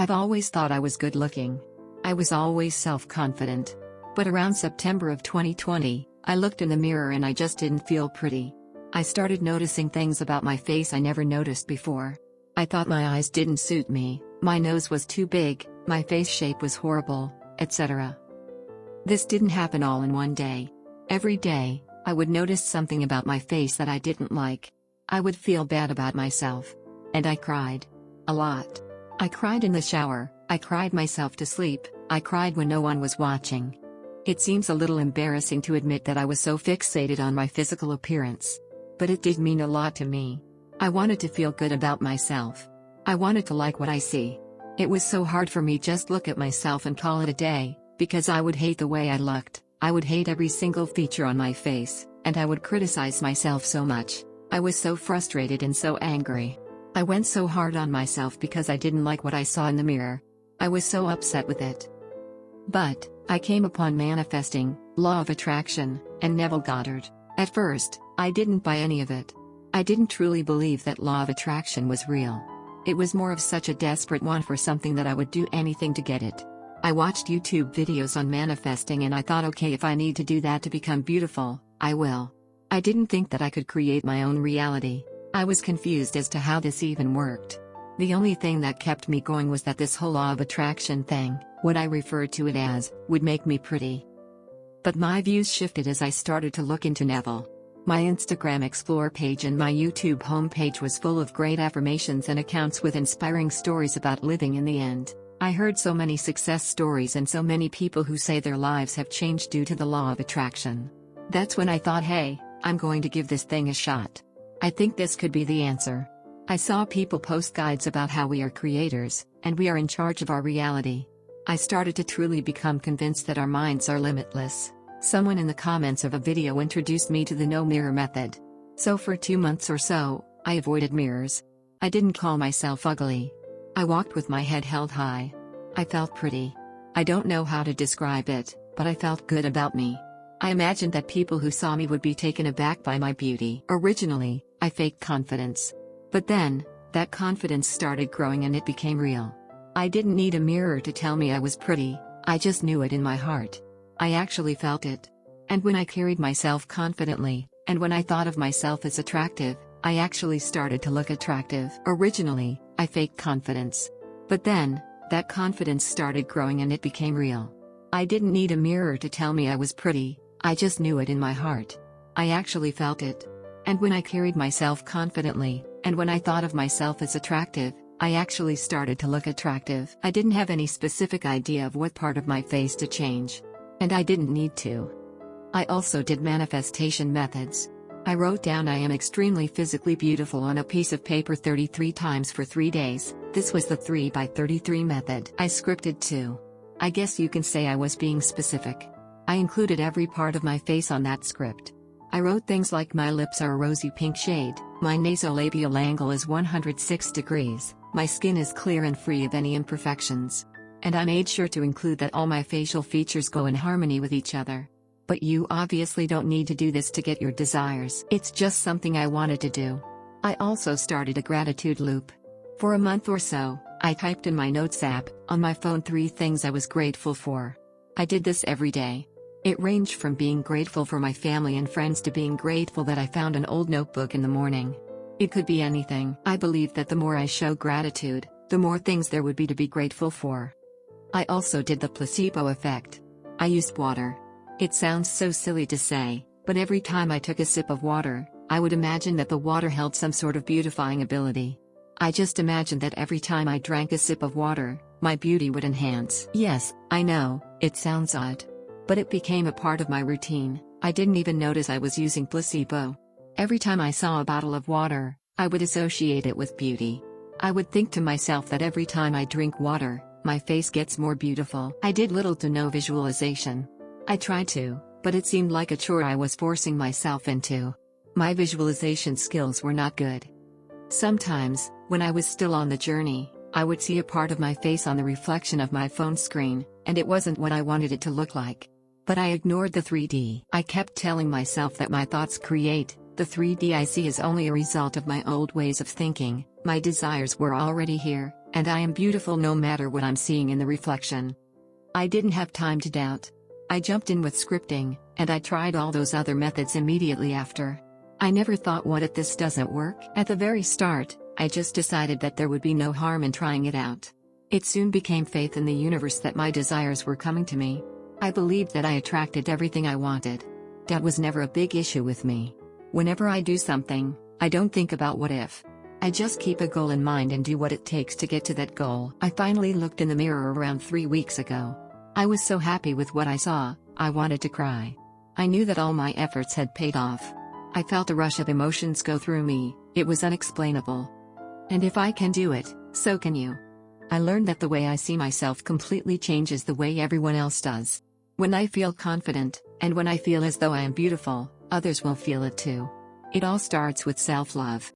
I've always thought I was good looking. I was always self-confident. But around September of 2020, I looked in the mirror and I just didn't feel pretty. I started noticing things about my face I never noticed before. I thought my eyes didn't suit me, my nose was too big, my face shape was horrible, etc. This didn't happen all in one day. Every day, I would notice something about my face that I didn't like. I would feel bad about myself. And I cried. A lot. I cried in the shower, I cried myself to sleep, I cried when no one was watching. It seems a little embarrassing to admit that I was so fixated on my physical appearance. But it did mean a lot to me. I wanted to feel good about myself. I wanted to like what I see. It was so hard for me just look at myself and call it a day, because I would hate the way I looked, I would hate every single feature on my face, and I would criticize myself so much. I was so frustrated and so angry. I went so hard on myself because I didn't like what I saw in the mirror. I was so upset with it. But, I came upon manifesting, law of attraction, and Neville Goddard. At first, I didn't buy any of it. I didn't truly believe that law of attraction was real. It was more of such a desperate want for something that I would do anything to get it. I watched YouTube videos on manifesting and I thought, okay, if I need to do that to become beautiful, I will. I didn't think that I could create my own reality. I was confused as to how this even worked. The only thing that kept me going was that this whole law of attraction thing, what I referred to it as, would make me pretty. But my views shifted as I started to look into Neville. My Instagram Explore page and my YouTube homepage was full of great affirmations and accounts with inspiring stories about living in the end. I heard so many success stories and so many people who say their lives have changed due to the law of attraction. That's when I thought, hey, I'm going to give this thing a shot. I think this could be the answer. I saw people post guides about how we are creators, and we are in charge of our reality. I started to truly become convinced that our minds are limitless. Someone in the comments of a video introduced me to the no mirror method. So for 2 months or so, I avoided mirrors. I didn't call myself ugly. I walked with my head held high. I felt pretty. I don't know how to describe it, but I felt good about me. I imagined that people who saw me would be taken aback by my beauty. Originally, I faked confidence. But then, that confidence started growing and it became real. I didn't need a mirror to tell me I was pretty, I just knew it in my heart. I actually felt it. And when I carried myself confidently, and when I thought of myself as attractive, I actually started to look attractive. Originally, I faked confidence. But then, that confidence started growing and it became real. I didn't need a mirror to tell me I was pretty, I just knew it in my heart. I actually felt it. And when I carried myself confidently, and when I thought of myself as attractive, I actually started to look attractive. I didn't have any specific idea of what part of my face to change. And I didn't need to. I also did manifestation methods. I wrote down I am extremely physically beautiful on a piece of paper 33 times for 3 days. This was the 3x33 method. I scripted too. I guess you can say I was being specific. I included every part of my face on that script. I wrote things like my lips are a rosy pink shade, my nasolabial angle is 106 degrees, my skin is clear and free of any imperfections. And I made sure to include that all my facial features go in harmony with each other. But you obviously don't need to do this to get your desires. It's just something I wanted to do. I also started a gratitude loop. For a month or so, I typed in my Notes app, on my phone 3 things I was grateful for. I did this every day. It ranged from being grateful for my family and friends to being grateful that I found an old notebook in the morning. It could be anything. I believed that the more I show gratitude, the more things there would be to be grateful for. I also did the placebo effect. I used water. It sounds so silly to say, but every time I took a sip of water, I would imagine that the water held some sort of beautifying ability. I just imagined that every time I drank a sip of water, my beauty would enhance. Yes, I know, it sounds odd. But it became a part of my routine. I didn't even notice I was using placebo. Every time I saw a bottle of water, I would associate it with beauty. I would think to myself that every time I drink water, my face gets more beautiful. I did little to no visualization. I tried to, but it seemed like a chore I was forcing myself into. My visualization skills were not good. Sometimes, when I was still on the journey, I would see a part of my face on the reflection of my phone screen, and it wasn't what I wanted it to look like. But I ignored the 3D. I kept telling myself that my thoughts create, the 3D I see is only a result of my old ways of thinking, my desires were already here, And I am beautiful no matter what I'm seeing in the reflection. I didn't have time to doubt. I jumped in with scripting, and I tried all those other methods immediately after. I never thought, what if this doesn't work? At the very start, I just decided that there would be no harm in trying it out. It soon became faith in the universe that my desires were coming to me. I believed that I attracted everything I wanted. Doubt was never a big issue with me. Whenever I do something, I don't think about what if. I just keep a goal in mind and do what it takes to get to that goal. I finally looked in the mirror around 3 weeks ago. I was so happy with what I saw, I wanted to cry. I knew that all my efforts had paid off. I felt a rush of emotions go through me. It was unexplainable. And if I can do it, so can you. I learned that the way I see myself completely changes the way everyone else does. When I feel confident, and when I feel as though I am beautiful, others will feel it too. It all starts with self-love.